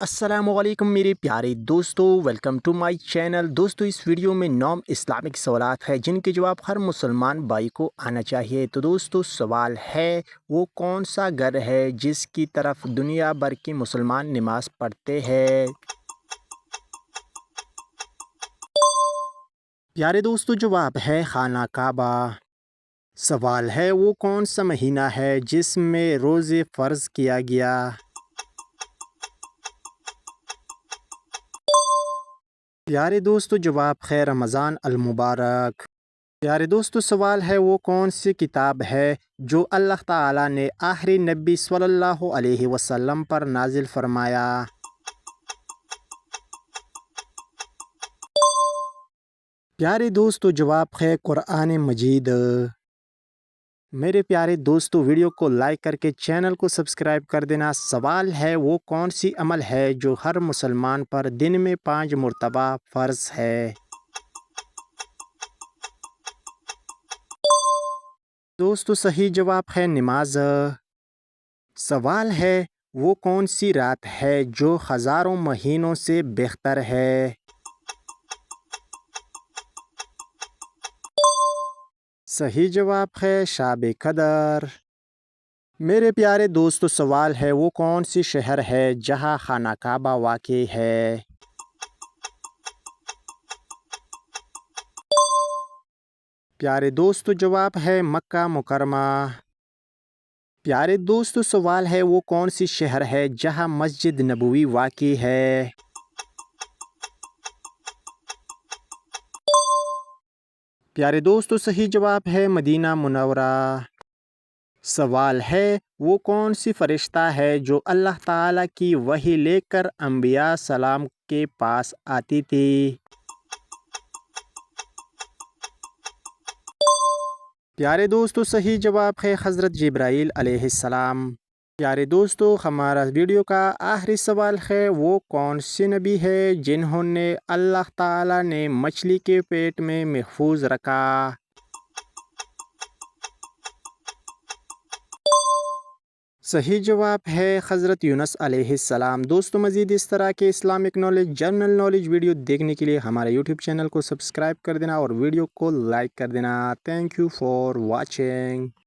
السلام علیکم میرے پیارے دوستو، ویلکم ٹو مائی چینل۔ دوستو اس ویڈیو میں نام اسلامک سوالات ہے جن کے جواب ہر مسلمان بھائی کو آنا چاہیے۔ تو دوستو سوال ہے، وہ کون سا گھر ہے جس کی طرف دنیا بھر کے مسلمان نماز پڑھتے ہیں؟ پیارے دوستو جواب ہے خانہ کعبہ۔ سوال ہے، وہ کون سا مہینہ ہے جس میں روزے فرض کیا گیا؟ پیارے دوستو جواب ہے رمضان المبارک۔ پیارے دوستو سوال ہے، وہ کون سی کتاب ہے جو اللہ تعالیٰ نے آخری نبی صلی اللہ علیہ وسلم پر نازل فرمایا؟ پیارے دوستو جواب ہے قرآن مجید۔ میرے پیارے دوستو ویڈیو کو لائک کر کے چینل کو سبسکرائب کر دینا۔ سوال ہے، وہ کون سی عمل ہے جو ہر مسلمان پر دن میں 5 مرتبہ فرض ہے؟ دوستو صحیح جواب ہے نماز۔ سوال ہے، وہ کون سی رات ہے جو ہزاروں مہینوں سے بہتر ہے؟ صحیح جواب ہے شب قدر۔ میرے پیارے دوستو سوال ہے، وہ کون سی شہر ہے جہاں خانہ کعبہ واقع ہے؟ پیارے دوستو جواب ہے مکہ مکرمہ۔ پیارے دوستو سوال ہے، وہ کون سی شہر ہے جہاں مسجد نبوی واقع ہے؟ پیارے دوستو صحیح جواب ہے مدینہ منورہ۔ سوال ہے، وہ کون سی فرشتہ ہے جو اللہ تعالیٰ کی وحی لے کر انبیاء سلام کے پاس آتی تھی؟ پیارے دوستو صحیح جواب ہے حضرت جبرائیل علیہ السلام۔ پیارے دوستو ہمارا ویڈیو کا آخری سوال ہے، وہ کون سے نبی ہے جنہوں نے اللہ تعالیٰ نے مچھلی کے پیٹ میں محفوظ رکھا؟ صحیح جواب ہے حضرت یونس علیہ السلام۔ دوستو مزید اس طرح کے Islamic knowledge, general knowledge video دیکھنے کے لیے ہمارے یوٹیوب چینل کو سبسکرائب کر دینا اور ویڈیو کو لائک کر دینا۔ Thank you for watching.